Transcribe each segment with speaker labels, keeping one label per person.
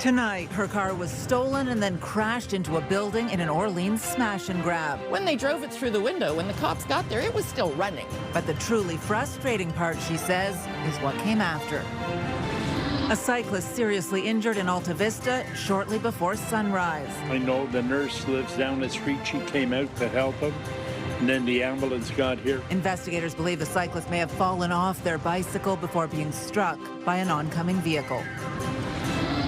Speaker 1: Tonight, her car was stolen and then crashed into a building in an Orleans smash and grab.
Speaker 2: When they drove it through the window, when the cops got there, it was still running.
Speaker 1: But the truly frustrating part, she says, is what came after. A cyclist seriously injured in Alta Vista shortly before sunrise.
Speaker 3: I know the nurse lives down the street. She came out to help him, and then the ambulance got here.
Speaker 1: Investigators believe the cyclist may have fallen off their bicycle before being struck by an oncoming vehicle.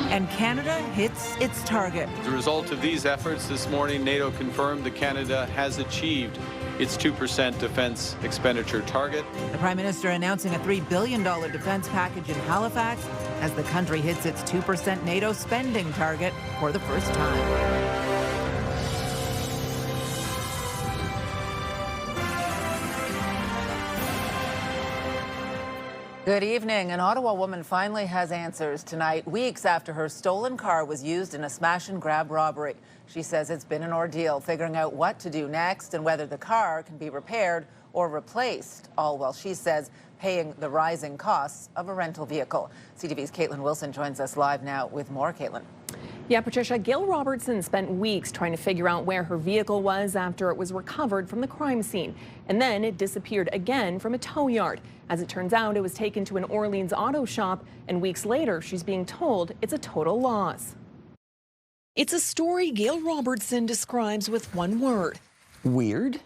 Speaker 1: And Canada hits its target.
Speaker 4: As a result of these efforts this morning, NATO confirmed that Canada has achieved its 2% defense expenditure target.
Speaker 1: The Prime Minister announcing a $3 billion defense package in Halifax as the country hits its 2% NATO spending target for the first time. Good evening. An Ottawa woman finally has answers tonight, weeks after her stolen car was used in a smash and grab robbery. She says it's been an ordeal figuring out what to do next and whether the car can be repaired or replaced, all while she says paying the rising costs of a rental vehicle. CTV's Caitlin Wilson joins us live now with more. Caitlin.
Speaker 5: Yeah, Patricia, Gail Robertson spent weeks trying to figure out where her vehicle was after it was recovered from the crime scene. And then it disappeared again from a tow yard. As it turns out, it was taken to an Orleans auto shop, and weeks later, she's being told it's a total loss. It's a story Gail Robertson describes with one word: weird.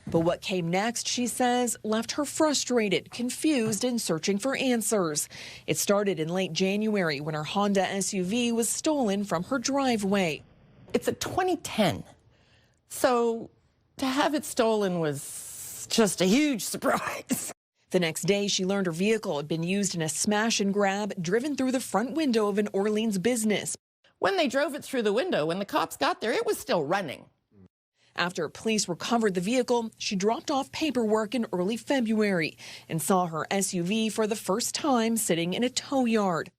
Speaker 5: But what came next, she says, left her frustrated, confused, and searching for answers. It started in late January when her Honda SUV was stolen from her driveway.
Speaker 2: It's a 2010, so to have it stolen was just a huge surprise.
Speaker 5: The next day, she learned her vehicle had been used in a smash and grab driven through the front window of an Orleans business.
Speaker 2: When they drove it through the window, when the cops got there, it was still running.
Speaker 5: After police recovered the vehicle, she dropped off paperwork in early February and saw her SUV for the first time sitting in a tow yard.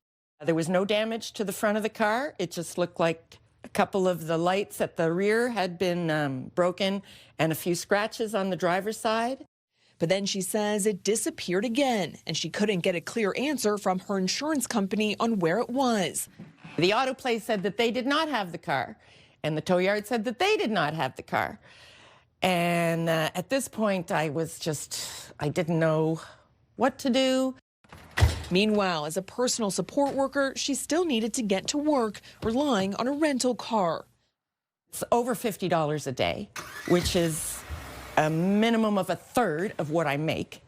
Speaker 2: There was no damage to the front of the car. It just looked like a couple of the lights at the rear had been broken and a few scratches on the driver's side.
Speaker 5: But then she says it disappeared again, and she couldn't get a clear answer from her insurance company on where it was.
Speaker 2: The auto place said that they did not have the car, and the tow yard said that they did not have the car. And at this point, I didn't know what to do.
Speaker 5: Meanwhile, as a personal support worker, she still needed to get to work, relying on a rental car.
Speaker 2: It's over $50 a day, which is a minimum of a third of what I make.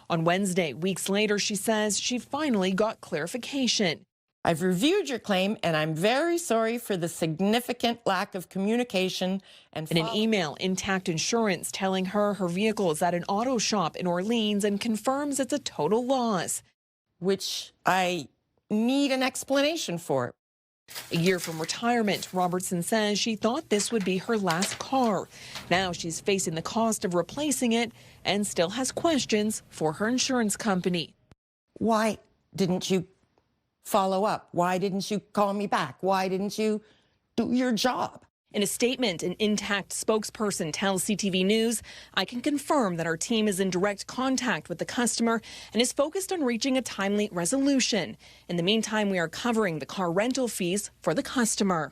Speaker 5: On Wednesday, weeks later, she says she finally got clarification.
Speaker 2: I've reviewed your claim, and I'm very sorry for the significant lack of communication and
Speaker 5: in an email, Intact Insurance telling her her vehicle is at an auto shop in Orleans and confirms it's a total loss,
Speaker 2: which I need an explanation for.
Speaker 5: A year from retirement, Robertson says she thought this would be her last car. Now she's facing the cost of replacing it and still has questions for her insurance company.
Speaker 2: Why didn't you follow up? Why didn't you call me back? Why didn't you do your job?
Speaker 5: In a statement, an Intact spokesperson tells CTV News, I can confirm that our team is in direct contact with the customer and is focused on reaching a timely resolution. In the meantime, we are covering the car rental fees for the customer.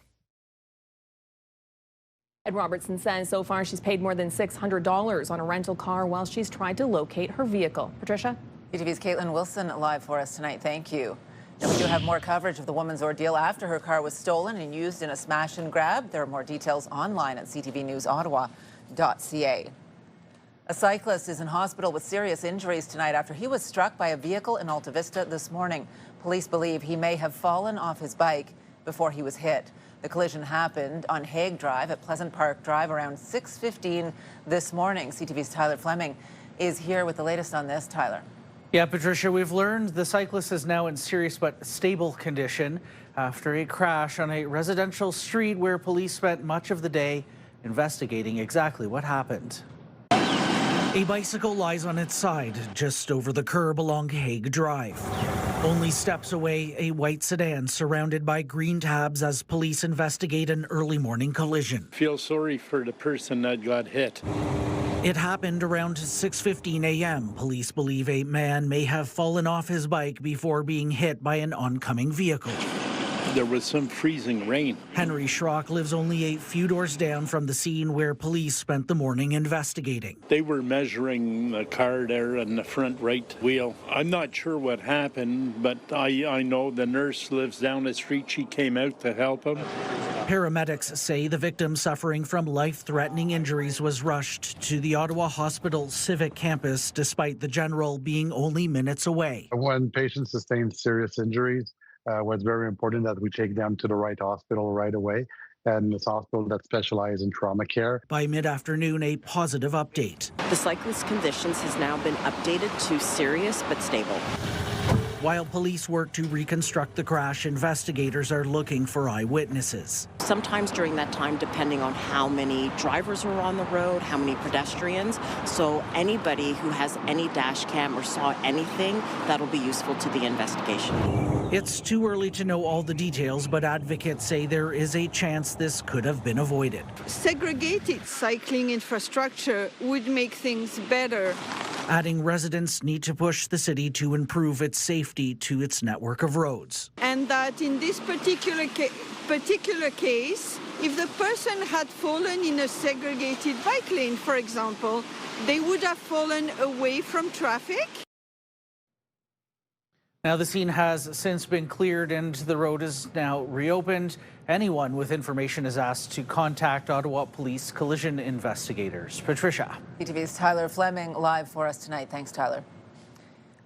Speaker 5: Ed Robertson says so far she's paid more than $600 on a rental car while she's tried to locate her vehicle. Patricia?
Speaker 1: CTV's Caitlin Wilson live for us tonight. Thank you. Now, we do have more coverage of the woman's ordeal after her car was stolen and used in a smash and grab. There are more details online at ctvnewsottawa.ca. A cyclist is in hospital with serious injuries tonight after he was struck by a vehicle in Alta Vista this morning. Police believe he may have fallen off his bike before he was hit. The collision happened on Haig Drive at Pleasant Park Drive around 6:15 this morning. CTV's Tyler Fleming is here with the latest on this. Tyler.
Speaker 6: Yeah, Patricia, we've learned the cyclist is now in serious but stable condition after a crash on a residential street where police spent much of the day investigating exactly what happened.
Speaker 7: A bicycle lies on its side just over the curb along Haig Drive. Only steps away, a white sedan surrounded by green tabs as police investigate an early morning collision.
Speaker 3: Feel sorry for the person that got hit.
Speaker 7: It happened around 6:15 a.m. Police believe a man may have fallen off his bike before being hit by an oncoming vehicle.
Speaker 3: There was some freezing rain.
Speaker 7: Henry Schrock lives only a few doors down from the scene where police spent the morning investigating.
Speaker 3: They were measuring the car there in the front right wheel. I'm not sure what happened, but I know the nurse lives down the street. She came out to help him.
Speaker 7: Paramedics say the victim suffering from life-threatening injuries was rushed to the Ottawa Hospital Civic Campus despite the general being only minutes away.
Speaker 8: When patients sustain serious injuries, it's very important that we take them to the right hospital right away, and this hospital that specializes in trauma care.
Speaker 7: By mid-afternoon, a positive update.
Speaker 9: The cyclist's conditions has now been updated to serious but stable.
Speaker 7: While police work to reconstruct the crash, investigators are looking for eyewitnesses.
Speaker 9: Sometimes during that time, depending on how many drivers were on the road, how many pedestrians, so anybody who has any dash cam or saw anything, that'll be useful to the investigation.
Speaker 7: It's too early to know all the details, but advocates say there is a chance this could have been avoided.
Speaker 10: Segregated cycling infrastructure would make things better.
Speaker 7: Adding residents need to push the city to improve its safety to its network of roads.
Speaker 10: And that in this particular case, if the person had fallen in a segregated bike lane, for example, they would have fallen away from traffic.
Speaker 6: Now, the scene has since been cleared and the road is now reopened. Anyone with information is asked to contact Ottawa Police Collision Investigators. Patricia.
Speaker 1: CTV's Tyler Fleming live for us tonight. Thanks, Tyler.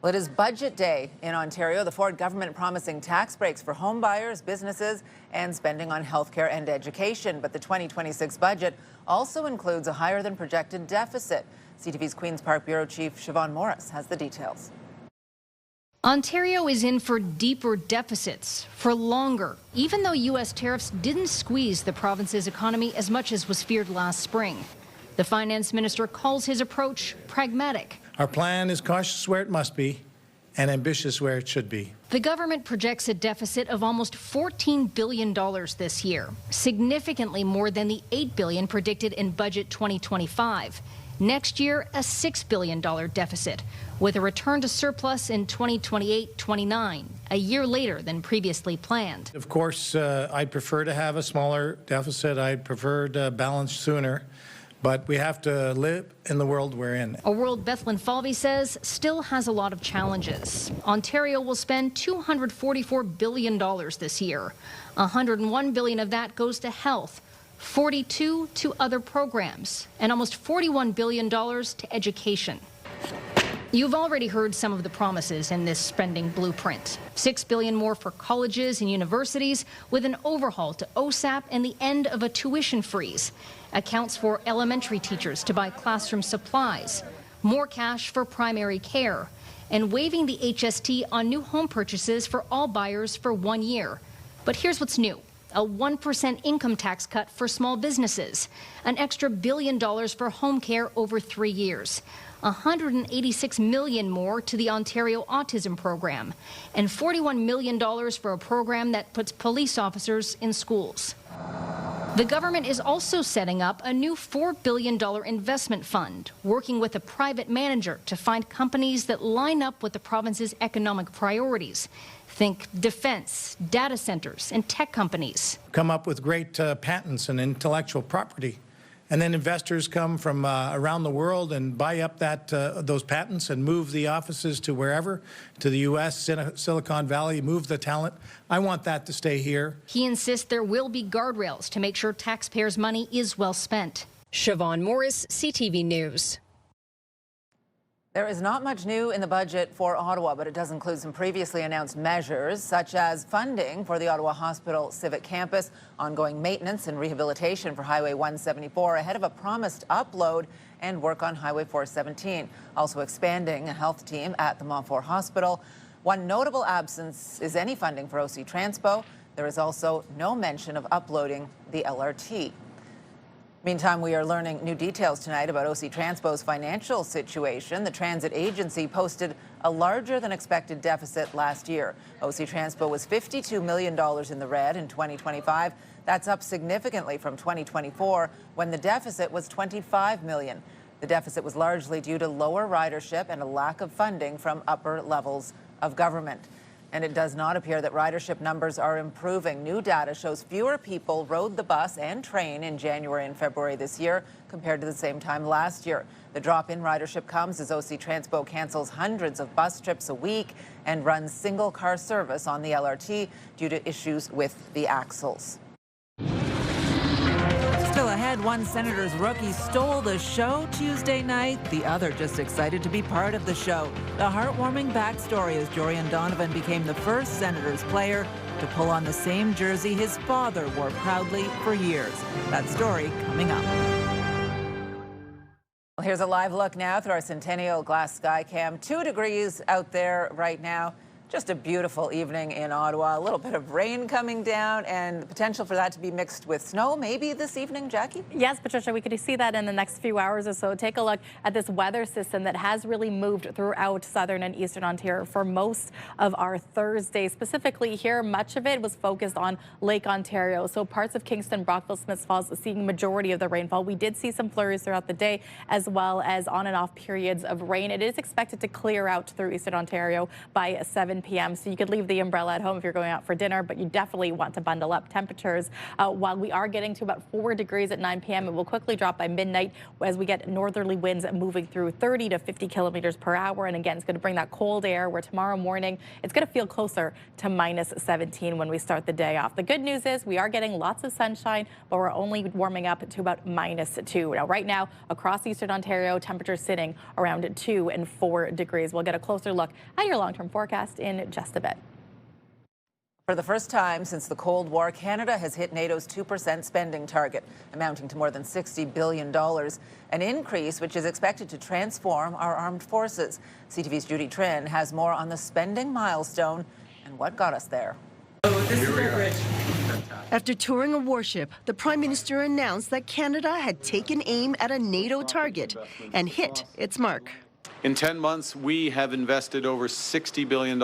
Speaker 1: Well, it is budget day in Ontario. The Ford government promising tax breaks for home buyers, businesses, and spending on healthcare and education. But the 2026 budget also includes a higher than projected deficit. CTV's Queen's Park Bureau Chief Siobhan Morris has the details.
Speaker 11: Ontario is in for deeper deficits for longer, even though U.S. tariffs didn't squeeze the province's economy as much as was feared last spring. The finance minister calls his approach pragmatic.
Speaker 12: Our plan is cautious where it must be and ambitious where it should be.
Speaker 11: The government projects a deficit of almost $14 billion this year, significantly more than the $8 billion predicted in Budget 2025. Next year, a $6 billion deficit, with a return to surplus in 2028-29, a year later than previously planned.
Speaker 12: Of course, I'd prefer to have a smaller deficit. I'd prefer to balance sooner. But we have to live in the world we're in.
Speaker 11: A world Bethlyn Falvey says still has a lot of challenges. Ontario will spend $244 billion this year. $101 billion of that goes to health, 42 to other programs, and almost $41 billion to education. You've already heard some of the promises in this spending blueprint. $6 billion more for colleges and universities, with an overhaul to OSAP and the end of a tuition freeze. Accounts for elementary teachers to buy classroom supplies, more cash for primary care, and waiving the HST on new home purchases for all buyers for 1 year. But here's what's new. A 1% income tax cut for small businesses, an extra $1 billion for home care over 3 years, $186 million more to the Ontario Autism Program, and $41 million for a program that puts police officers in schools. The government is also setting up a new $4 billion investment fund, working with a private manager to find companies that line up with the province's economic priorities. Think defense, data centers, and tech companies.
Speaker 12: Come up with great patents and intellectual property. And then investors come from around the world and buy up those patents and move the offices to wherever, to the U.S., Silicon Valley, move the talent. I want that to stay here.
Speaker 11: He insists there will be guardrails to make sure taxpayers' money is well spent.
Speaker 13: Siobhan Morris, CTV News.
Speaker 1: There is not much new in the budget for Ottawa, but it does include some previously announced measures, such as funding for the Ottawa Hospital Civic Campus, ongoing maintenance and rehabilitation for Highway 174 ahead of a promised upload, and work on Highway 417. Also expanding a health team at the Montfort Hospital. One notable absence is any funding for OC Transpo. There is also no mention of uploading the LRT. Meantime, we are learning new details tonight about OC Transpo's financial situation. The transit agency posted a larger than expected deficit last year. OC Transpo was $52 million in the red in 2025. That's up significantly from 2024, when the deficit was $25 million. The deficit was largely due to lower ridership and a lack of funding from upper levels of government. And it does not appear that ridership numbers are improving. New data shows fewer people rode the bus and train in January and February this year compared to the same time last year. The drop in ridership comes as OC Transpo cancels hundreds of bus trips a week and runs single-car service on the LRT due to issues with the axles.
Speaker 14: Still ahead, one Senators rookie stole the show Tuesday night. The other just excited to be part of the show. The heartwarming backstory as Jorian Donovan became the first Senators player to pull on the same jersey his father wore proudly for years. That story coming up.
Speaker 1: Well, here's a live look now through our Centennial Glass Sky Cam. 2 degrees out there right now. Just a beautiful evening in Ottawa. A little bit of rain coming down and the potential for that to be mixed with snow maybe this evening, Jackie?
Speaker 15: Yes, Patricia, we could see that in the next few hours or so. Take a look at this weather system that has really moved throughout southern and eastern Ontario for most of our Thursday. Specifically here, much of it was focused on Lake Ontario. So parts of Kingston, Brockville, Smiths Falls seeing majority of the rainfall. We did see some flurries throughout the day as well as on and off periods of rain. It is expected to clear out through eastern Ontario by 7 p.m. So you could leave the umbrella at home if you're going out for dinner, but you definitely want to bundle up. Temperatures, while we are getting to about 4 degrees at 9 p.m., it will quickly drop by midnight as we get northerly winds moving through 30 to 50 kilometers per hour. And again, it's going to bring that cold air where tomorrow morning it's going to feel closer to minus 17 when we start the day off. The good news is we are getting lots of sunshine, but we're only warming up to about minus 2. Now, right now, across eastern Ontario, temperatures sitting around 2 and 4 degrees. We'll get a closer look at your long-term forecast in just a bit.
Speaker 1: For the first time since the Cold War, Canada has hit NATO's 2% spending target, amounting to more than $60 billion, an increase which is expected to transform our armed forces. CTV's Judy Trin has more on the spending milestone and what got us there.
Speaker 16: After touring a warship, the Prime Minister announced that Canada had taken aim at a NATO target and hit its mark.
Speaker 4: In 10 months, we have invested over $60 billion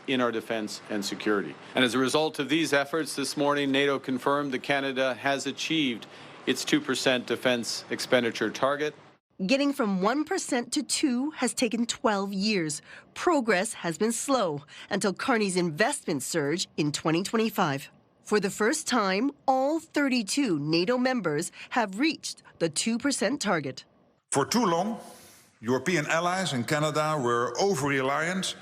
Speaker 4: in our defense and security. And as a result of these efforts this morning, NATO confirmed that Canada has achieved its 2% defense expenditure target.
Speaker 16: Getting from 1% to 2% has taken 12 years. Progress has been slow until Carney's investment surge in 2025. For the first time, all 32 NATO members have reached the 2% target.
Speaker 17: For too long, European allies and Canada were over-reliant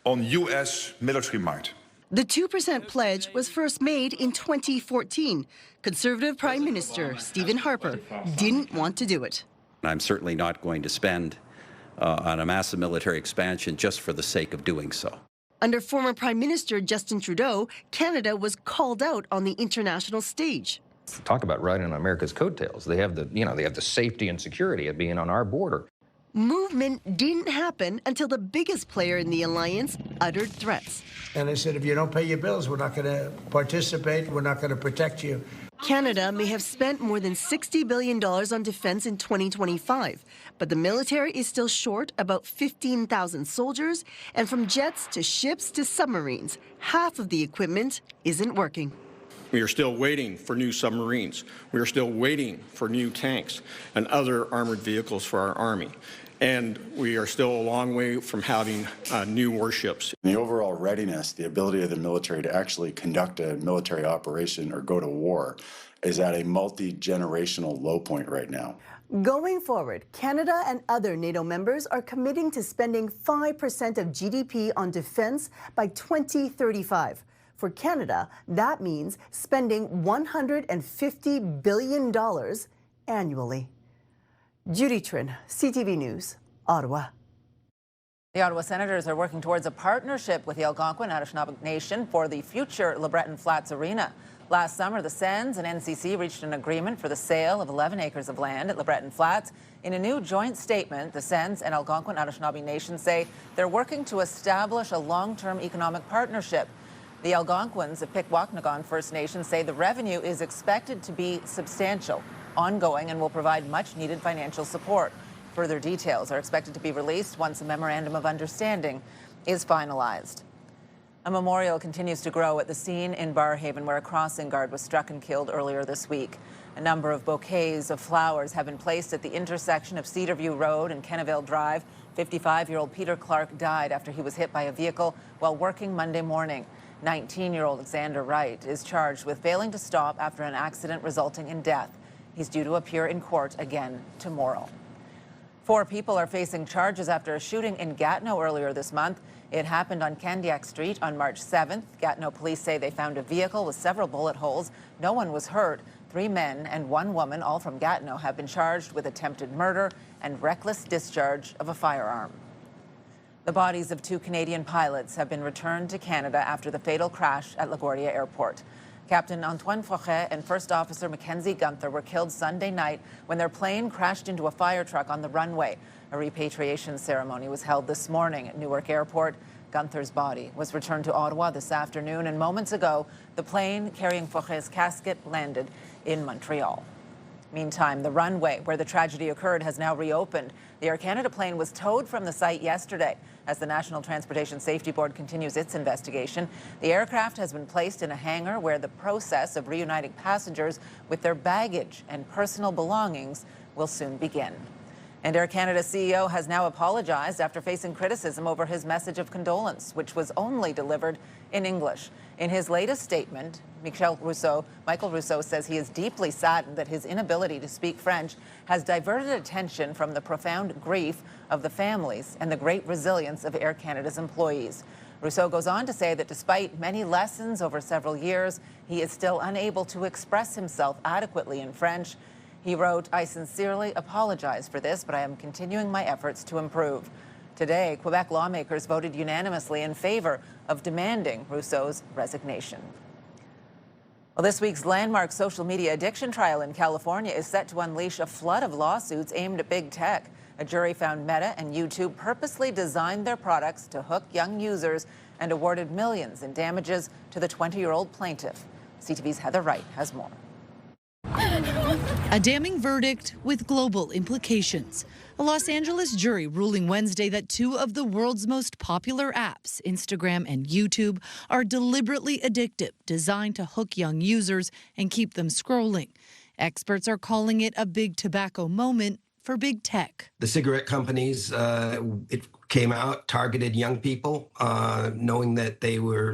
Speaker 17: on U.S. military might.
Speaker 16: The 2% pledge was first made in 2014. Conservative Prime Minister Stephen Harper didn't want to do it.
Speaker 18: I'm certainly not going to spend on a massive military expansion just for the sake of doing so.
Speaker 16: Under former Prime Minister Justin Trudeau, Canada was called out on the international stage.
Speaker 19: Talk about riding on America's coattails. They have the safety and security of being on our border.
Speaker 16: Movement didn't happen until the biggest player in the alliance uttered threats.
Speaker 20: And I said, if you don't pay your bills, we're not going to participate, we're not going to protect you.
Speaker 16: Canada may have spent more than $60 billion on defense in 2025, but the military is still short about 15,000 soldiers, and from jets to ships to submarines, half of the equipment isn't working.
Speaker 21: We are still waiting for new submarines. We are still waiting for new tanks and other armored vehicles for our Army. And we are still a long way from having new warships.
Speaker 22: The overall readiness, the ability of the military to actually conduct a military operation or go to war is at a multi-generational low point right now.
Speaker 16: Going forward, Canada and other NATO members are committing to spending 5% of GDP on defense by 2035. For Canada, that means spending $150 billion annually. Judy Trin, CTV News, Ottawa.
Speaker 1: The Ottawa Senators are working towards a partnership with the Algonquin Anishinaabe Nation for the future LeBreton Flats Arena. Last summer, the Sens and NCC reached an agreement for the sale of 11 acres of land at LeBreton Flats. In a new joint statement, the Sens and Algonquin Anishinaabe Nation say they're working to establish a long-term economic partnership. The Algonquins of Pikwakanagan First Nation say the revenue is expected to be substantial, ongoing, and will provide much-needed financial support. Further details are expected to be released once a memorandum of understanding is finalized. A memorial continues to grow at the scene in Barrhaven, where a crossing guard was struck and killed earlier this week. A number of bouquets of flowers have been placed at the intersection of Cedarview Road and Kenneville Drive. 55-year-old Peter Clark died after he was hit by a vehicle while working Monday morning. 19-year-old Alexander Wright is charged with failing to stop after an accident resulting in death. He's due to appear in court again tomorrow. 4 people are facing charges after a shooting in Gatineau earlier this month. It happened on Candiac Street on March 7th. Gatineau police say they found a vehicle with several bullet holes. No one was hurt. 3 men and 1 woman, all from Gatineau, have been charged with attempted murder and reckless discharge of a firearm. The bodies of 2 Canadian pilots have been returned to Canada after the fatal crash at LaGuardia Airport. Captain Antoine Forêt and First Officer Mackenzie Gunther were killed Sunday night when their plane crashed into a fire truck on the runway. A repatriation ceremony was held this morning at Newark Airport. Gunther's body was returned to Ottawa this afternoon, and moments ago, the plane carrying Forêt's casket landed in Montreal. Meantime, the runway where the tragedy occurred has now reopened. The Air Canada plane was towed from the site yesterday as the National Transportation Safety Board continues its investigation. The aircraft has been placed in a hangar where the process of reuniting passengers with their baggage and personal belongings will soon begin. And Air Canada's CEO has now apologized after facing criticism over his message of condolence, which was only delivered in English. In his latest statement, Michael Rousseau says he is deeply saddened that his inability to speak French has diverted attention from the profound grief of the families and the great resilience of Air Canada's employees. Rousseau goes on to say that despite many lessons over several years, he is still unable to express himself adequately in French. He wrote, "I sincerely apologize for this, but I am continuing my efforts to improve." Today, Quebec lawmakers voted unanimously in favor of demanding Rousseau's resignation. Well, this week's landmark social media addiction trial in California is set to unleash a flood of lawsuits aimed at big tech. A jury found Meta and YouTube purposely designed their products to hook young users and awarded millions in damages to the 20-year-old plaintiff. CTV's Heather Wright has more.
Speaker 2: A damning verdict with global implications. A Los Angeles jury ruling Wednesday that 2 of the world's most popular apps, Instagram and YouTube, are deliberately addictive, designed to hook young users and keep them scrolling. Experts are calling it a big tobacco moment for big tech.
Speaker 5: The cigarette companies, it came out, targeted young people, knowing that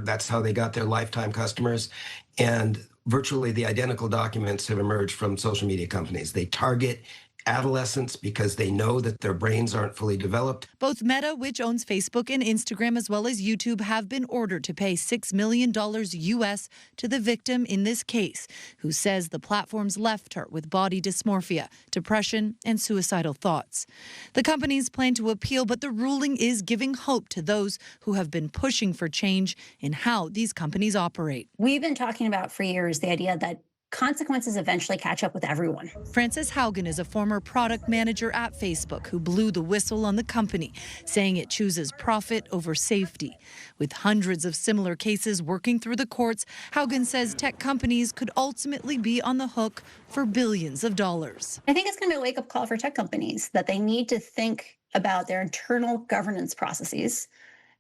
Speaker 5: that's how they got their lifetime customers. And virtually the identical documents have emerged from social media companies. They target adolescents because they know that their brains aren't fully developed.
Speaker 2: Both Meta, which owns Facebook and Instagram, as well as YouTube, have been ordered to pay $6 million US to the victim in this case, who says the platforms left her with body dysmorphia, depression, and suicidal thoughts. The companies plan to appeal, but the ruling is giving hope to those who have been pushing for change in how these companies operate.
Speaker 23: We've been talking about for years the idea that consequences eventually catch up with everyone.
Speaker 2: Frances Haugen is a former product manager at Facebook who blew the whistle on the company, saying it chooses profit over safety. With hundreds of similar cases working through the courts, Haugen says tech companies could ultimately be on the hook for billions of dollars.
Speaker 23: I think it's going to be a wake-up call for tech companies that they need to think about their internal governance processes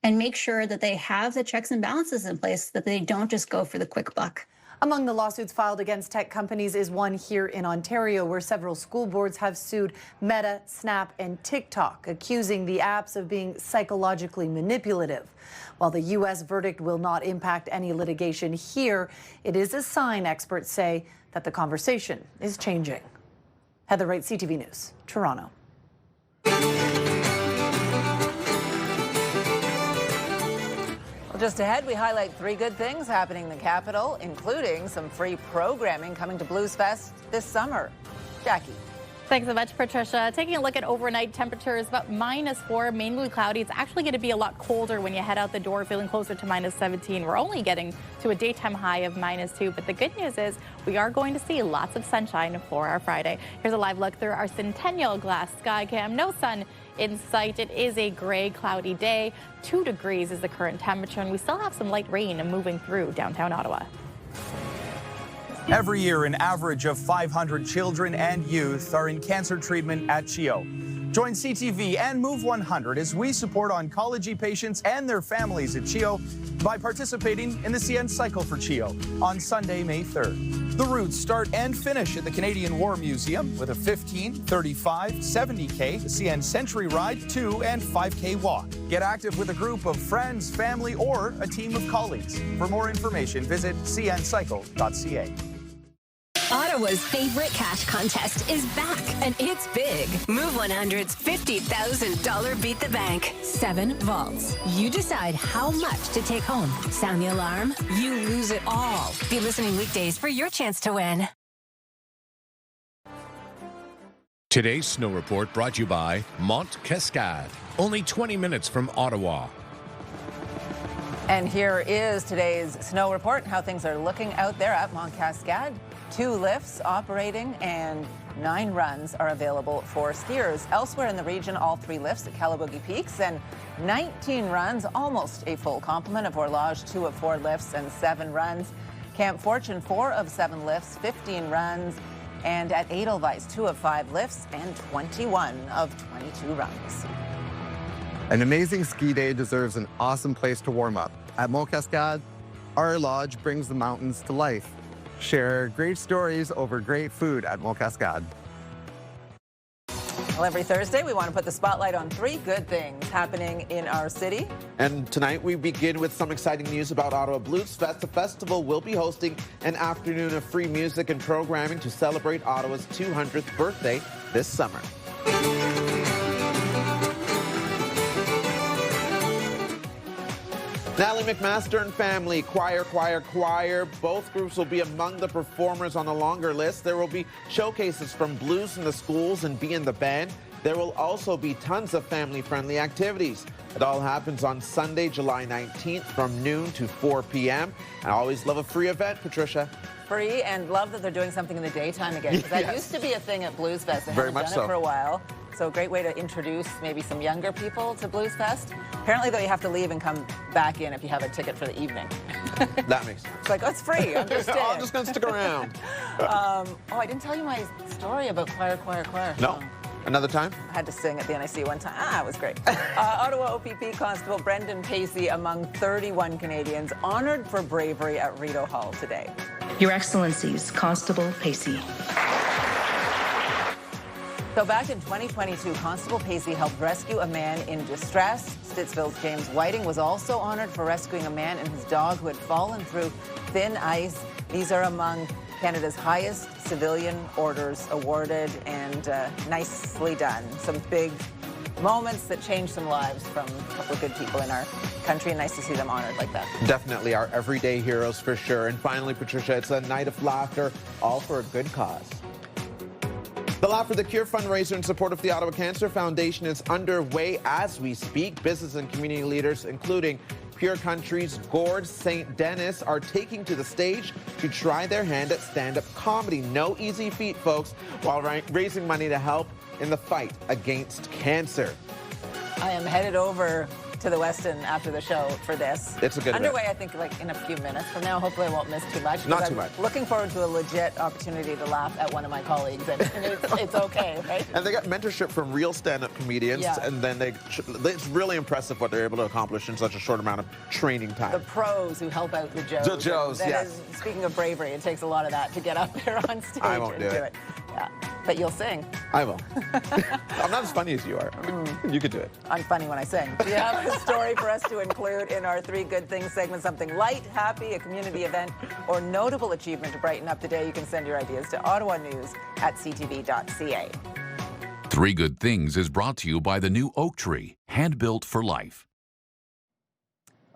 Speaker 23: and make sure that they have the checks and balances in place, that they don't just go for the quick buck.
Speaker 16: Among the lawsuits filed against tech companies is one here in Ontario, where several school boards have sued Meta, Snap, and TikTok, accusing the apps of being psychologically manipulative. While the U.S. verdict will not impact any litigation here, it is a sign, experts say, that the conversation is changing. Heather Wright, CTV News, Toronto.
Speaker 1: Just ahead, we highlight 3 good things happening in the capital, including some free programming coming to Bluesfest this summer. Jackie.
Speaker 15: Thanks so much, Patricia. Taking a look at overnight temperatures, about -4, mainly cloudy. It's actually going to be a lot colder when you head out the door, feeling closer to -17. We're only getting to a daytime high of -2. But the good news is we are going to see lots of sunshine for our Friday. Here's a live look through our Centennial Glass sky cam. No sun in sight. It is a gray, cloudy day. 2 degrees is the current temperature, and we still have some light rain moving through downtown Ottawa.
Speaker 24: Every year, an average of 500 children and youth are in cancer treatment at CHEO.
Speaker 3: Join CTV and Move 100 as we support oncology patients and their families at CHEO by participating in the CN Cycle for CHEO on Sunday, May 3rd. The routes start and finish at the Canadian War Museum with a 15, 35, 70K CN Century Ride, 2 and 5K walk. Get active with a group of friends, family, or a team of colleagues. For more information, visit cncycle.ca.
Speaker 8: Ottawa's favorite cash contest is back, and it's big. Move 100's $50,000 Beat the Bank. 7 vaults. You decide how much to take home. Sound the alarm? You lose it all. Be listening weekdays for your chance to win.
Speaker 9: Today's snow report brought to you by Mont Cascade, only 20 minutes from Ottawa.
Speaker 1: And here is today's snow report, how things are looking out there at Mont Cascade. 2 lifts operating and 9 runs are available for skiers. Elsewhere in the region, all 3 lifts at Calabogie Peaks and 19 runs, almost a full complement of Horloge, 2 of 4 lifts and 7 runs. Camp Fortune, 4 of 7 lifts, 15 runs. And at Edelweiss, 2 of 5 lifts and 21 of 22 runs.
Speaker 24: An amazing ski day deserves an awesome place to warm up. At Mont Cascade, our lodge brings the mountains to life. Share great stories over great food at Mont Cascade.
Speaker 1: Well, every Thursday, we want to put the spotlight on 3 good things happening in our city.
Speaker 25: And tonight, we begin with some exciting news about Ottawa Bluesfest. The festival will be hosting an afternoon of free music and programming to celebrate Ottawa's 200th birthday this summer. Natalie McMaster and family, choir. Both groups will be among the performers on the longer list. There will be showcases from Blues in the Schools and Be in the Band. There will also be tons of family-friendly activities. It all happens on Sunday, July 19th from noon to 4 p.m. I always love a free event, Patricia.
Speaker 1: Free, and love that they're doing something in the daytime again. Because that used to be a thing at Bluesfest. They haven't done it for a while. So a great way to introduce maybe some younger people to Bluesfest. Apparently, though, you have to leave and come back in if you have a ticket for the evening.
Speaker 25: That makes sense.
Speaker 1: It's like, oh, it's free. I'm just staying.
Speaker 25: I'm just going to stick around.
Speaker 1: I didn't tell you my story about choir.
Speaker 25: No. Another time?
Speaker 1: I had to sing at the NIC one time. It was great. Ottawa OPP Constable Brendan Pacey among 31 Canadians honored for bravery at Rideau Hall today.
Speaker 26: Your Excellencies, Constable Pacey.
Speaker 1: So back in 2022, Constable Pacey helped rescue a man in distress. Stittsville's James Whiting was also honored for rescuing a man and his dog who had fallen through thin ice. These are among Canada's highest civilian orders awarded, and nicely done. Some big moments that changed some lives from a couple of good people in our country, and nice to see them honored like that.
Speaker 25: Definitely our everyday heroes for sure. And finally, Patricia, it's a night of laughter, all for a good cause. The Laugh for the Cure fundraiser in support of the Ottawa Cancer Foundation is underway as we speak. Business and community leaders, including Pure Country's Gord St. Dennis, are taking to the stage to try their hand at stand-up comedy. No easy feat, folks, while raising money to help in the fight against cancer.
Speaker 1: I am headed over to the Westin after the show for this.
Speaker 25: It's a good
Speaker 1: underway,
Speaker 25: event.
Speaker 1: I think, like in a few minutes from now. Hopefully I won't miss too much.
Speaker 25: Not too much.
Speaker 1: Looking forward to a legit opportunity to laugh at one of my colleagues, and it's okay, right?
Speaker 25: And they got mentorship from real stand-up comedians, and then it's really impressive what they're able to accomplish in such a short amount of training time.
Speaker 1: The pros who help out the Joes.
Speaker 25: The Joes,
Speaker 1: yes. Speaking of bravery, it takes a lot of that to get up there on stage.
Speaker 25: I won't do
Speaker 1: it. Yeah, but you'll sing.
Speaker 25: I will. I'm not as funny as you are. You could do it.
Speaker 1: I'm funny when I sing. Do you have a story for us to include in our 3 Good Things segment? Something light, happy, a community event, or notable achievement to brighten up the day? You can send your ideas to ottawanews@ctv.ca.
Speaker 27: 3 Good Things is brought to you by the new Oak Tree, hand-built for life.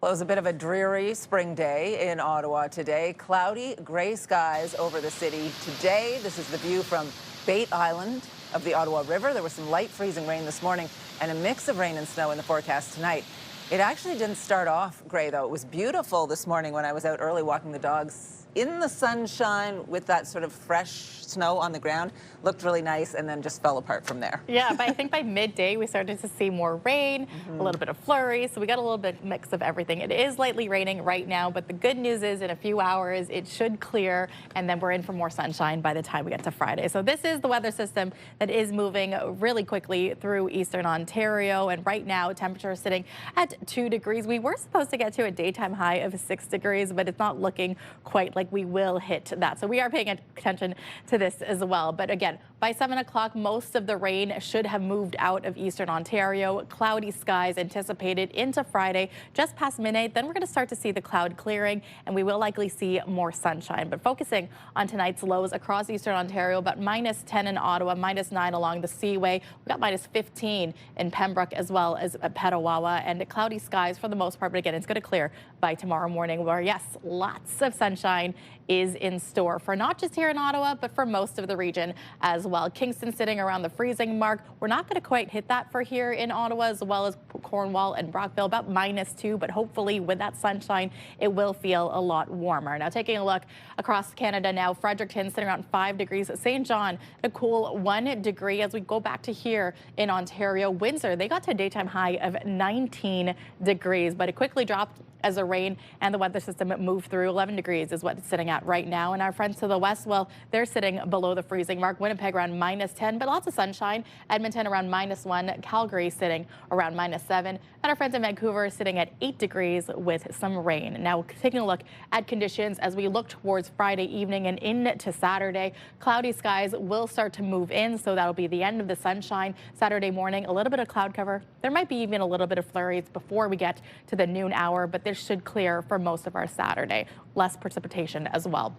Speaker 1: Well, it was a bit of a dreary spring day in Ottawa today. Cloudy, gray skies over the city today. This is the view from Bate Island of the Ottawa River. There was some light freezing rain this morning and a mix of rain and snow in the forecast tonight. It actually didn't start off gray, though. It was beautiful this morning when I was out early walking the dogs in the sunshine with that sort of fresh snow on the ground. Looked really nice and then just fell apart from there.
Speaker 15: Yeah, but I think by midday we started to see more rain, a little bit of flurry, so we got a little bit mix of everything. It is lightly raining right now, but the good news is in a few hours it should clear, and then we're in for more sunshine by the time we get to Friday. So this is the weather system that is moving really quickly through eastern Ontario, and right now temperature is sitting at 2 degrees. We were supposed to get to a daytime high of 6 degrees, but it's not looking quite like we will hit that. So we are paying attention to this as well. But again, by 7 o'clock, most of the rain should have moved out of eastern Ontario. Cloudy skies anticipated into Friday, just past midnight. Then we're going to start to see the cloud clearing, and we will likely see more sunshine. But focusing on tonight's lows across eastern Ontario, about -10 in Ottawa, -9 along the Seaway. We've got -15 in Pembroke as well as Petawawa, and cloudy skies for the most part. But again, it's going to clear by tomorrow morning, where yes, lots of sunshine is in store for not just here in Ottawa, but for most of the region as well. Kingston sitting around the freezing mark. We're not going to quite hit that for here in Ottawa, as well as Cornwall and Brockville, about -2, but hopefully with that sunshine, it will feel a lot warmer. Now taking a look across Canada now, Fredericton sitting around 5 degrees. St. John, a cool 1 degree. As we go back to here in Ontario, Windsor, they got to a daytime high of 19 degrees, but it quickly dropped as the rain and the weather system moved through. 11 degrees is what it's sitting at right now. And our friends to the west, well, they're sitting below the freezing mark. Winnipeg around -10, but lots of sunshine. Edmonton around -1. Calgary sitting around -7. And our friends in Vancouver sitting at 8 degrees with some rain. Now taking a look at conditions as we look towards Friday evening and into Saturday, cloudy skies will start to move in. So that'll be the end of the sunshine. Saturday morning, a little bit of cloud cover. There might be even a little bit of flurries before we get to the noon hour, but this should clear for most of our Saturday. Less precipitation as well.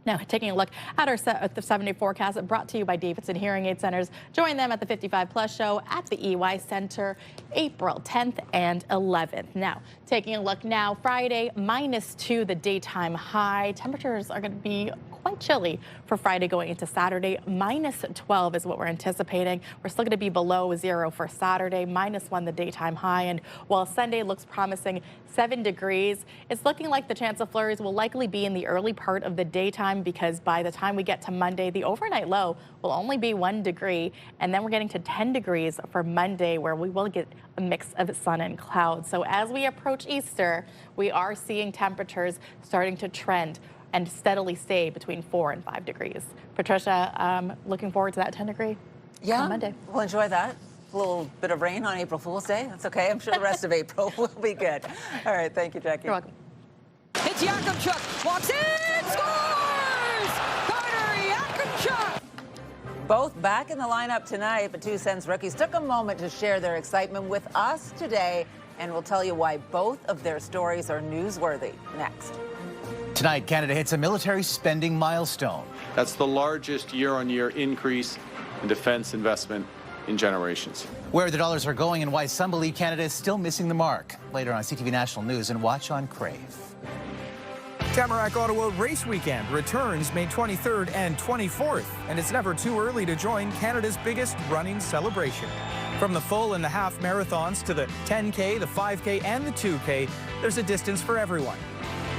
Speaker 15: Now, taking a look at our 7-day forecast brought to you by Davidson Hearing Aid Centers. Join them at the 55 Plus show at the EY Center, April 10th and 11th. Now, taking a look now, Friday, -2, the daytime high. Temperatures are going to be quite chilly for Friday going into Saturday. -12 is what we're anticipating. We're still going to be below 0 for Saturday, -1 the daytime high. And while Sunday looks promising, 7 degrees, it's looking like the chance of flurries will likely be in the early part of the daytime, because by the time we get to Monday, the overnight low will only be 1 degree. And then we're getting to 10 degrees for Monday, where we will get a mix of sun and clouds. So as we approach Easter, we are seeing temperatures starting to trend and steadily stay between 4 and 5 degrees. Patricia, looking forward to that 10 degree on Monday.
Speaker 1: We'll enjoy that. A little bit of rain on April Fool's Day. That's okay. I'm sure the rest of April will be good. All right. Thank you, Jackie.
Speaker 15: You're welcome.
Speaker 6: It's Yakemchuk. Walks in, scores! Yakemchuk!
Speaker 1: Both back in the lineup tonight, but two Sens rookies took a moment to share their excitement with us today, and we'll tell you why both of their stories are newsworthy next.
Speaker 7: Tonight, Canada hits a military spending milestone.
Speaker 4: That's the largest year-on-year increase in defense investment in generations.
Speaker 7: Where the dollars are going and why some believe Canada is still missing the mark. Later on CTV National News and watch on Crave.
Speaker 3: Tamarack Ottawa Race Weekend returns May 23rd and 24th, and it's never too early to join Canada's biggest running celebration. From the full and the half marathons to the 10K, the 5K, and the 2K, there's a distance for everyone.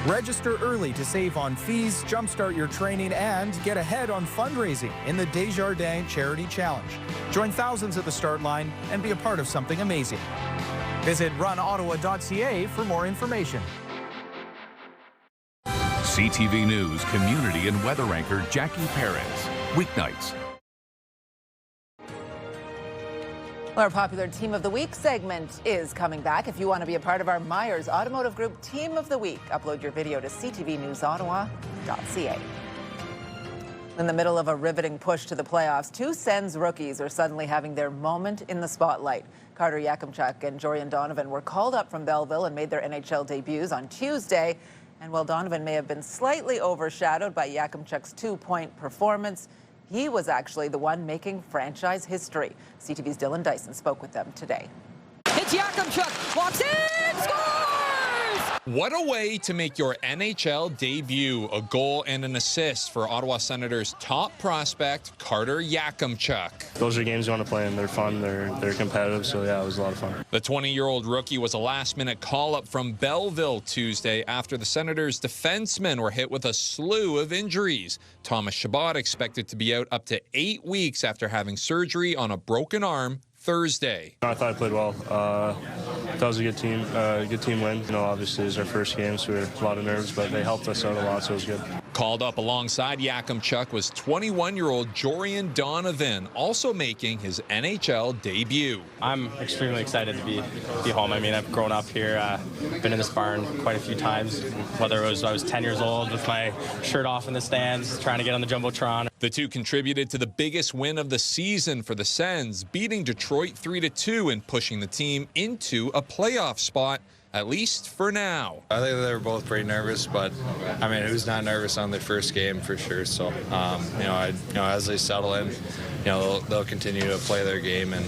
Speaker 3: Register early to save on fees, jumpstart your training, and get ahead on fundraising in the Desjardins Charity Challenge. Join thousands at the start line and be a part of something amazing. Visit runottawa.ca for more information.
Speaker 27: CTV News community and weather anchor Jackie Perez. Weeknights.
Speaker 1: Our popular Team of the Week segment is coming back. If you want to be a part of our Myers Automotive Group Team of the Week, upload your video to ctvnewsottawa.ca. In the middle of a riveting push to the playoffs, two Sens rookies are suddenly having their moment in the spotlight. Carter Yakemchuk and Jorian Donovan were called up from Belleville and made their NHL debuts on Tuesday. And while Donovan may have been slightly overshadowed by Yakemchuk's 2-point performance, he was actually the one making franchise history. CTV's Dylan Dyson spoke with them today.
Speaker 6: It's Yakemchuk. Walks in, scores!
Speaker 10: What a way to make your NHL debut. A goal and an assist for Ottawa Senators top prospect Carter Yakemchuk.
Speaker 11: Those are games you want to play, and they're fun, they're competitive, so yeah, it was a lot of fun.
Speaker 10: The 20-year-old rookie was a last-minute call-up from Belleville Tuesday after the Senators' defensemen were hit with a slew of injuries. Thomas Chabot expected to be out up to 8 weeks after having surgery on a broken arm Thursday.
Speaker 11: I thought I played well. That was a good team win. You know, obviously it was our first game, so we had a lot of nerves, but they helped us out a lot, so it was good.
Speaker 10: Called up alongside Yakemchuk was 21-year-old Jorian Donovan, also making his NHL debut.
Speaker 12: I'm extremely excited to be home. I mean, I've grown up here, been in this barn quite a few times, whether it was I was 10 years old with my shirt off in the stands, trying to get on the Jumbotron.
Speaker 10: The two contributed to the biggest win of the season for the Sens, beating Detroit 3-2 and pushing the team into a playoff spot, at least for now.
Speaker 13: I think they were both pretty nervous, but I mean, who's not nervous on their first game for sure? So, as they settle in, they'll continue to play their game and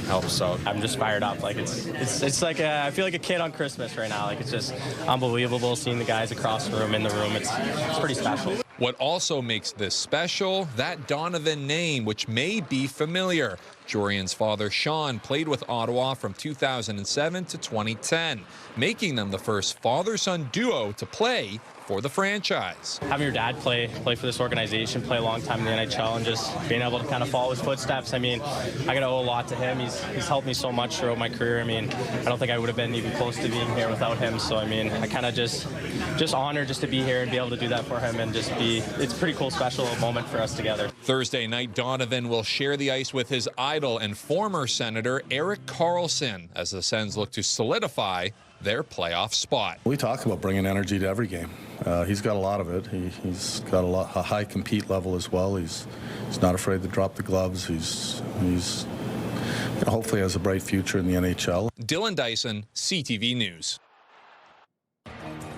Speaker 13: help us out.
Speaker 12: I'm just fired up. Like it's like I feel like a kid on Christmas right now. Like it's just unbelievable seeing the guys across the room in the room. It's pretty special.
Speaker 10: What also makes this special, that Donovan name, which may be familiar. Jorian's father, Sean, played with Ottawa from 2007 to 2010, making them the first father-son duo to play for the franchise.
Speaker 12: Having your dad play for this organization, play a long time in the NHL, and just being able to kind of follow his footsteps. I mean, I got to owe a lot to him. He's helped me so much throughout my career. I mean, I don't think I would have been even close to being here without him. So, I mean, I kind of just honored just to be here and be able to do that for him and just it's a pretty cool, special moment for us together.
Speaker 10: Thursday night, Donovan will share the ice with his idol and former Senator Erik Karlsson as the Sens look to solidify their playoff spot.
Speaker 14: We talk about bringing energy to every game. He's got a lot of it. He's got a high compete level as well. He's not afraid to drop the gloves. He's hopefully has a bright future in the NHL.
Speaker 10: Dylan Dyson, CTV News.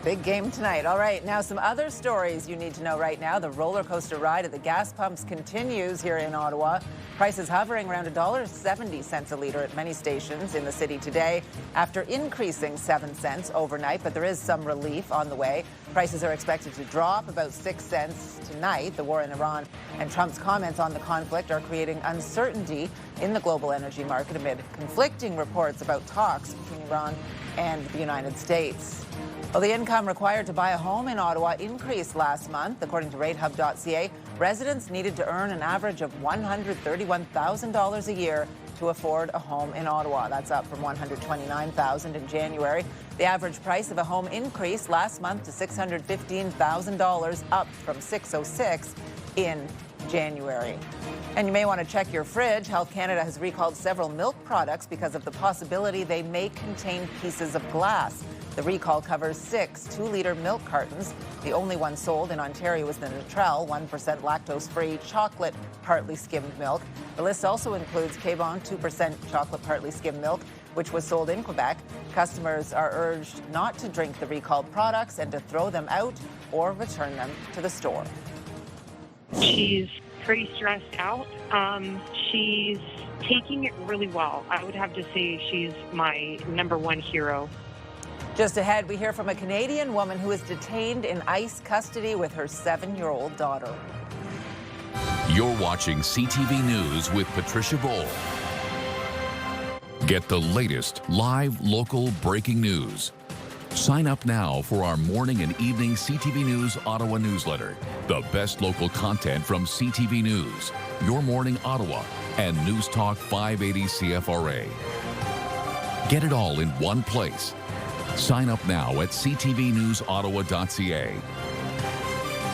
Speaker 1: Big game tonight. All right, now some other stories you need to know right now. The roller coaster ride at the gas pumps continues here in Ottawa. Prices hovering around $1.70 a litre at many stations in the city today after increasing 7 cents overnight, but there is some relief on the way. Prices are expected to drop about 6 cents tonight. The war in Iran and Trump's comments on the conflict are creating uncertainty in the global energy market amid conflicting reports about talks between Iran and the United States. Well, the income required to buy a home in Ottawa increased last month. According to ratehub.ca, residents needed to earn an average of $131,000 a year to afford a home in Ottawa. That's up from $129,000 in January. The average price of a home increased last month to $615,000, up from $606,000 in January. And you may want to check your fridge. Health Canada has recalled several milk products because of the possibility they may contain pieces of glass. The recall covers 6 2-liter milk cartons. The only one sold in Ontario is the Natrel 1% lactose-free chocolate partly skimmed milk. The list also includes K-Bon 2% chocolate partly skimmed milk, which was sold in Quebec. Customers are urged not to drink the recalled products and to throw them out or return them to the store.
Speaker 17: She's pretty stressed out. She's taking it really well. I would have to say she's my #1 hero.
Speaker 1: Just ahead, we hear from a Canadian woman who is detained in ICE custody with her 7-year-old daughter.
Speaker 27: You're watching CTV News with Patricia Boal. Get the latest live local breaking news. Sign up now for our morning and evening CTV News Ottawa newsletter. The best local content from CTV News, Your Morning Ottawa, and News Talk 580 CFRA. Get it all in one place. Sign up now at ctvnewsottawa.ca.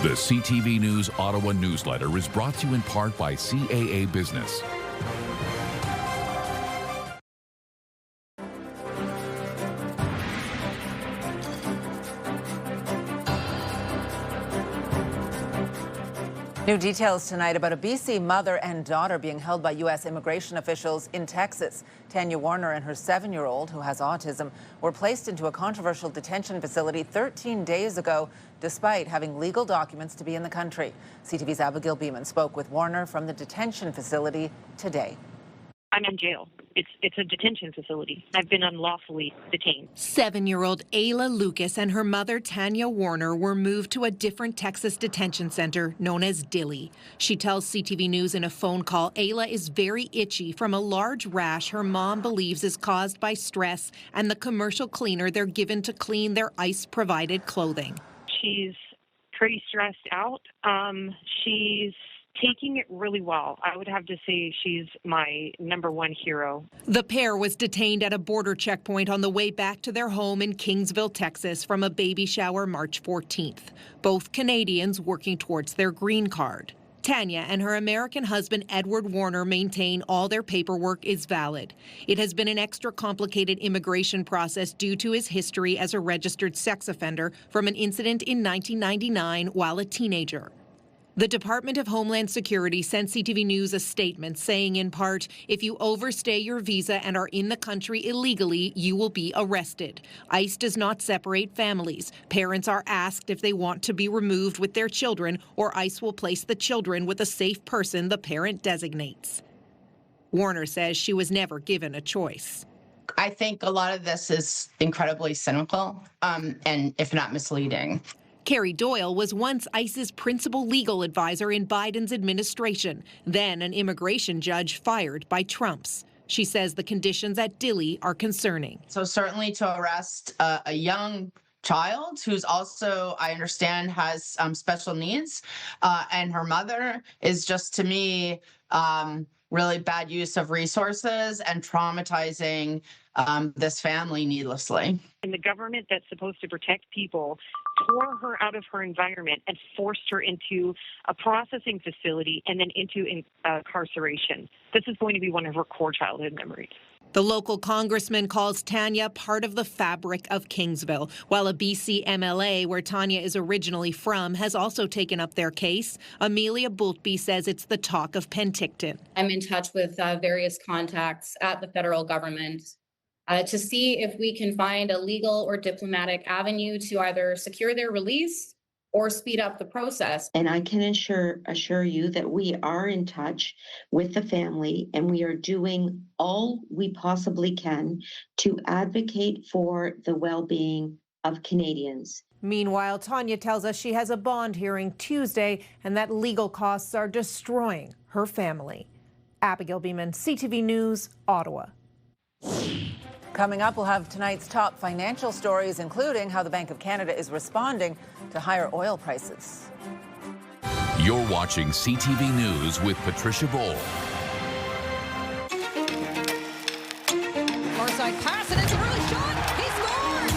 Speaker 27: The CTV News Ottawa newsletter is brought to you in part by CAA Business.
Speaker 1: New details tonight about a BC mother and daughter being held by U.S. immigration officials in Texas. Tanya Warner and her 7-year-old, who has autism, were placed into a controversial detention facility 13 days ago, despite having legal documents to be in the country. CTV's Abigail Beeman spoke with Warner from the detention facility today.
Speaker 17: I'm in jail. It's a detention facility. I've been unlawfully detained.
Speaker 2: 7-year-old Ayla Lucas and her mother, Tanya Warner, were moved to a different Texas detention center known as Dilley. She tells CTV News in a phone call Ayla is very itchy from a large rash her mom believes is caused by stress and the commercial cleaner they're given to clean their ICE-provided clothing.
Speaker 17: She's pretty stressed out. She's taking it really well. I would have to say she's my number one hero.
Speaker 2: The pair was detained at a border checkpoint on the way back to their home in Kingsville, Texas from a baby shower March 14th. Both Canadians working towards their green card. Tanya and her American husband Edward Warner maintain all their paperwork is valid. It has been an extra complicated immigration process due to his history as a registered sex offender from an incident in 1999 while a teenager. The Department of Homeland Security sent CTV News a statement saying in part, if you overstay your visa and are in the country illegally, you will be arrested. ICE does not separate families. Parents are asked if they want to be removed with their children, or ICE will place the children with a safe person the parent designates. Warner says she was never given a choice.
Speaker 5: I think a lot of this is incredibly cynical and if not misleading.
Speaker 2: Carrie Doyle was once ICE's principal legal advisor in Biden's administration, then an immigration judge fired by Trump's. She says the conditions at Dilley are concerning.
Speaker 5: So certainly to arrest a young child who's also, I understand, has special needs, and her mother is just, to me, really bad use of resources and traumatizing this family needlessly.
Speaker 17: And the government that's supposed to protect people tore her out of her environment and forced her into a processing facility and then into incarceration. This is going to be one of her core childhood memories.
Speaker 2: The local congressman calls Tanya part of the fabric of Kingsville, while a BC MLA, where Tanya is originally from, has also taken up their case. Amelia Boultby says it's the talk of Penticton.
Speaker 18: I'm in touch with various contacts at the federal government to see if we can find a legal or diplomatic avenue to either secure their release or speed up the process.
Speaker 19: And I can assure you that we are in touch with the family and we are doing all we possibly can to advocate for the well-being of Canadians.
Speaker 2: Meanwhile, Tanya tells us she has a bond hearing Tuesday and that legal costs are destroying her family. Abigail Beeman, CTV News, Ottawa.
Speaker 1: Coming up, we'll have tonight's top financial stories, including how the Bank of Canada is responding to higher oil prices.
Speaker 27: You're watching CTV News with Patricia Boal.
Speaker 6: Far side pass, and it's an early shot. He scored!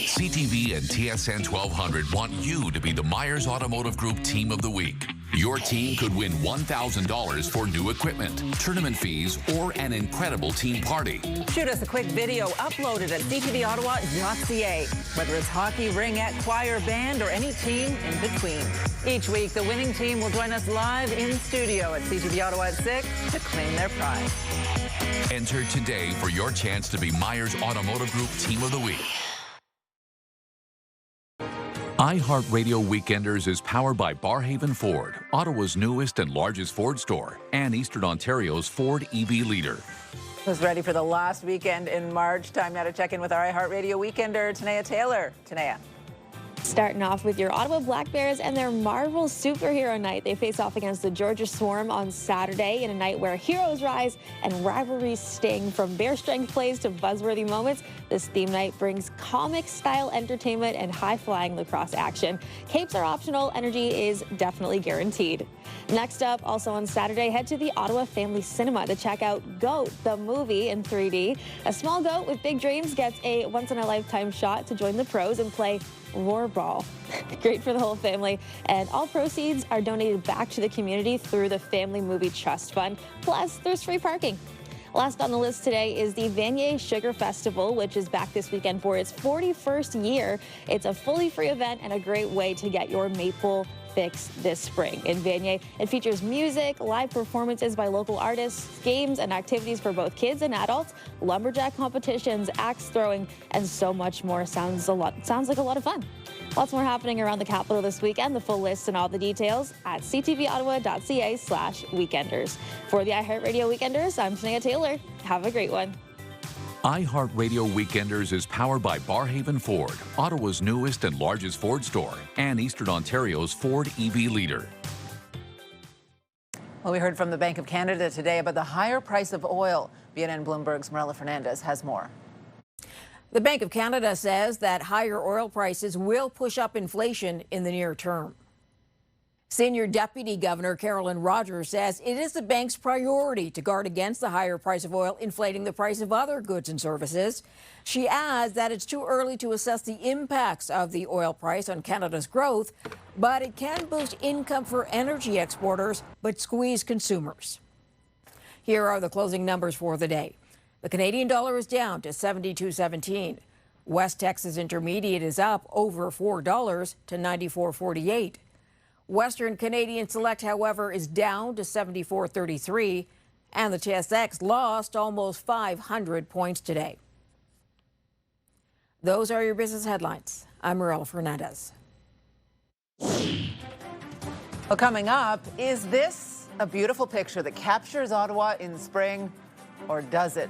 Speaker 27: CTV and TSN 1200 want you to be the Myers Automotive Group Team of the Week. Your team could win $1,000 for new equipment, tournament fees, or an incredible team party.
Speaker 1: Shoot us a quick video uploaded at ctvottawa.ca. Whether it's hockey, ringette, choir, band, or any team in between. Each week, the winning team will join us live in studio at CTV Ottawa at 6 to claim their prize.
Speaker 27: Enter today for your chance to be Myers Automotive Group Team of the Week. iHeartRadio Weekenders is powered by Barhaven Ford, Ottawa's newest and largest Ford store, and Eastern Ontario's Ford EV leader.
Speaker 1: Who's ready for the last weekend in March? Time now to check in with our iHeartRadio Weekender, Tanea Taylor. Tanea.
Speaker 20: Starting off with your Ottawa Black Bears and their Marvel Superhero Night. They face off against the Georgia Swarm on Saturday in a night where heroes rise and rivalries sting. From bear strength plays to buzzworthy moments, this theme night brings comic-style entertainment and high-flying lacrosse action. Capes are optional. Energy is definitely guaranteed. Next up, also on Saturday, head to the Ottawa Family Cinema to check out GOAT, the movie in 3D. A small goat with big dreams gets a once-in-a-lifetime shot to join the pros and play Roarball. Great for the whole family. And all proceeds are donated back to the community through the Family Movie Trust Fund. Plus, there's free parking. Last on the list today is the Vanier Sugar Festival, which is back this weekend for its 41st year. It's a fully free event and a great way to get your maple fix this spring. In Vanier, it features music, live performances by local artists, games and activities for both kids and adults, lumberjack competitions, axe throwing, and so much more. Sounds like a lot of fun. Lots more happening around the capital this weekend. The full list and all the details at ctvottawa.ca/weekenders. For the iHeartRadio Weekenders, I'm Shania Taylor. Have a great one.
Speaker 27: iHeartRadio Weekenders is powered by Barhaven Ford, Ottawa's newest and largest Ford store, and Eastern Ontario's Ford EV leader.
Speaker 1: Well, we heard from the Bank of Canada today about the higher price of oil. BNN Bloomberg's Marilla Fernandez has more.
Speaker 8: The Bank of Canada says that higher oil prices will push up inflation in the near term. Senior Deputy Governor Carolyn Rogers says it is the bank's priority to guard against the higher price of oil inflating the price of other goods and services. She adds that it's too early to assess the impacts of the oil price on Canada's growth, but it can boost income for energy exporters but squeeze consumers. Here are the closing numbers for the day. The Canadian dollar is down to 72.17. West Texas Intermediate is up over $4 to 94.48. Western Canadian Select, however, is down to 74.33, and the TSX lost almost 500 points today. Those are your business headlines. I'm Marilla Fernandez.
Speaker 1: Well, coming up, is this a beautiful picture that captures Ottawa in spring, or does it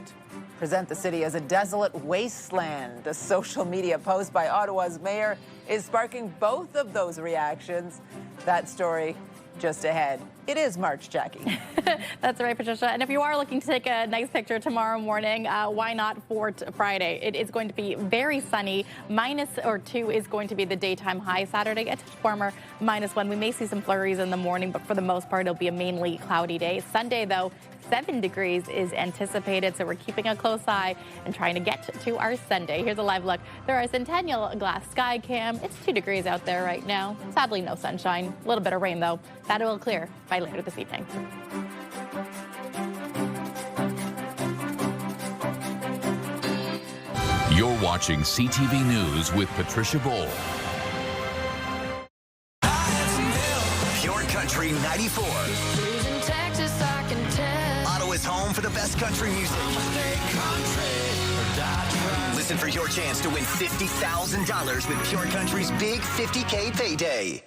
Speaker 1: present the city as a desolate wasteland? A social media post by Ottawa's mayor is sparking both of those reactions. That story just ahead. It is March, Jackie.
Speaker 15: That's right, Patricia. And if you are looking to take a nice picture tomorrow morning, why not for Friday? It is going to be very sunny. -2 is going to be the daytime high. Saturday, a touch warmer, -1. We may see some flurries in the morning, but for the most part, it'll be a mainly cloudy day. Sunday, though, 7 degrees is anticipated, so we're keeping a close eye and trying to get to our Sunday. Here's a live look through our Centennial Glass Sky Cam. It's 2 degrees out there right now. Sadly, no sunshine. A little bit of rain, though. That will clear by later this evening.
Speaker 27: You're watching CTV News with Patricia Boal.
Speaker 9: Pure Country 94. Ottawa's home for the best country music. Listen for your chance to win $50,000 with Pure Country's big $50K payday.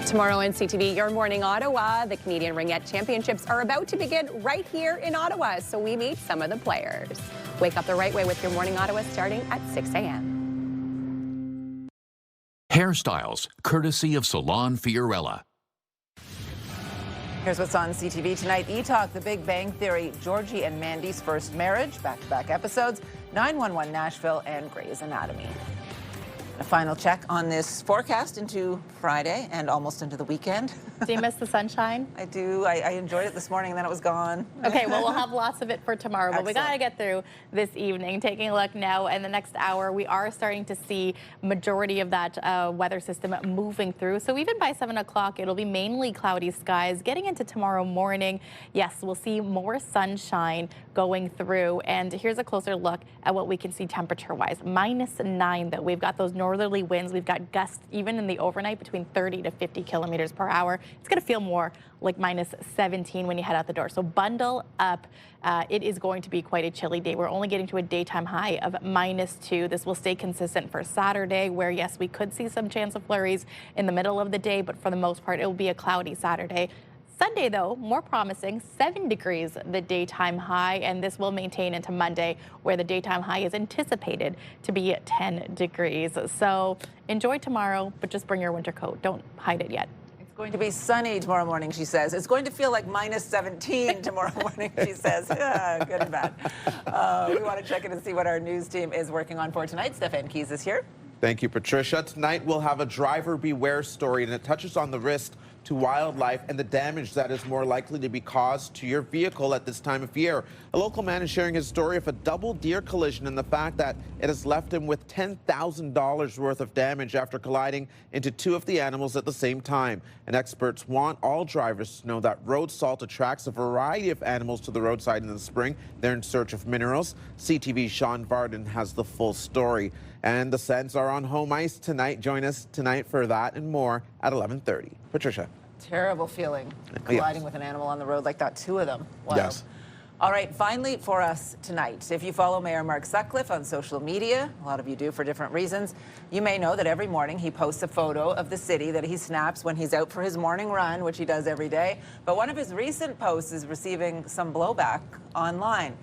Speaker 16: Tomorrow on CTV, Your Morning Ottawa, the Canadian Ringette Championships are about to begin right here in Ottawa, so we meet some of the players. Wake up the right way with Your Morning Ottawa starting at 6 a.m.
Speaker 27: Hairstyles, courtesy of Salon Fiorella.
Speaker 1: Here's what's on CTV tonight. E-Talk, The Big Bang Theory, Georgie and Mandy's First Marriage, back-to-back episodes, 911 Nashville, and Grey's Anatomy. A final check on this forecast into Friday and almost into the weekend.
Speaker 15: Do you miss the sunshine?
Speaker 1: I do. I enjoyed it this morning and then it was gone.
Speaker 15: Okay, well, we'll have lots of it for tomorrow, but we got to get through this evening. Taking a look now, in the next hour, we are starting to see majority of that weather system moving through. So even by 7 o'clock, it'll be mainly cloudy skies. Getting into tomorrow morning, yes, we'll see more sunshine going through. And here's a closer look at what we can see temperature-wise. -9, though. We've got those northerly winds. We've got gusts even in the overnight between 30 to 50 kilometers per hour. It's going to feel more like -17 when you head out the door. So bundle up. It is going to be quite a chilly day. We're only getting to a daytime high of -2. This will stay consistent for Saturday, where, yes, we could see some chance of flurries in the middle of the day, but for the most part, it will be a cloudy Saturday. Sunday, though, more promising, 7 degrees the daytime high, and this will maintain into Monday, where the daytime high is anticipated to be at 10 degrees. So enjoy tomorrow, but just bring your winter coat. Don't hide it yet.
Speaker 1: It's going to be sunny tomorrow morning, she says. It's going to feel like -17 tomorrow morning, she says. Good and bad. We want to check in and see what our news team is working on for tonight. Stefan Keys is here.
Speaker 25: Thank you, Patricia. Tonight we'll have a driver beware story, and it touches on the risk to wildlife and the damage that is more likely to be caused to your vehicle at this time of year. A local man is sharing his story of a double deer collision and the fact that it has left him with $10,000 worth of damage after colliding into two of the animals at the same time. And experts want all drivers to know that road salt attracts a variety of animals to the roadside in the spring. They're in search of minerals. CTV's Sean Varden has the full story. And the Sens are on home ice tonight. Join us tonight for that and more at 11:30. Patricia.
Speaker 1: Terrible feeling colliding with an animal on the road like that, two of them. Wow.
Speaker 25: Yes.
Speaker 1: All right, finally for us tonight, if you follow Mayor Mark Sutcliffe on social media, a lot of you do for different reasons, you may know that every morning he posts a photo of the city that he snaps when he's out for his morning run, which he does every day. But one of his recent posts is receiving some blowback online.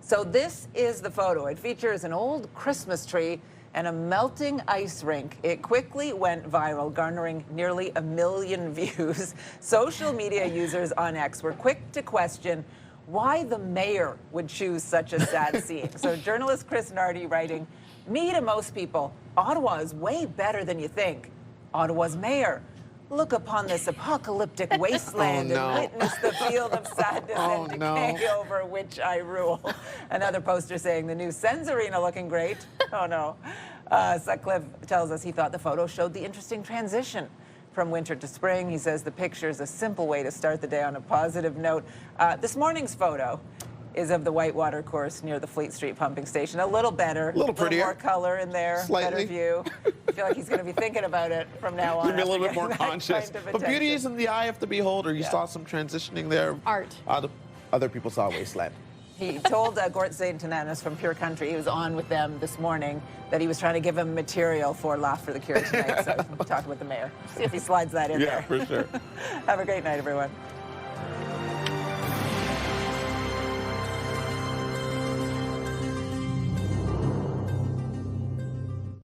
Speaker 1: So this is the photo. It features an old Christmas tree and a melting ice rink. It quickly went viral, garnering nearly 1 million views. Social media users on X were quick to question why the mayor would choose such a sad scene. So journalist Chris Nardi writing, "Me to most people, Ottawa is way better than you think. Ottawa's mayor. Look upon this apocalyptic wasteland and witness the field of sadness and decay over which I rule." Another poster saying the new Sens Arena looking great. Oh no. Sutcliffe tells us he thought the photo showed the interesting transition from winter to spring. He says the picture is a simple way to start the day on a positive note. This morning's photo is of the whitewater course near the Fleet Street pumping station. A little better.
Speaker 25: A little prettier.
Speaker 1: More color in there.
Speaker 25: Slightly.
Speaker 1: Better view. I feel like he's going to be thinking about it from now on.
Speaker 25: You're a little bit more conscious.
Speaker 1: Kind of
Speaker 25: But beauty is in the eye of the beholder. You saw some transitioning there.
Speaker 15: Art.
Speaker 25: Other people saw wasteland.
Speaker 1: He told Gort St. Tananis from Pure Country, he was on with them this morning, that he was trying to give him material for Laugh for the Cure tonight. So talk with the mayor. See if he slides that in there.
Speaker 25: Yeah, for sure.
Speaker 1: Have a great night, everyone.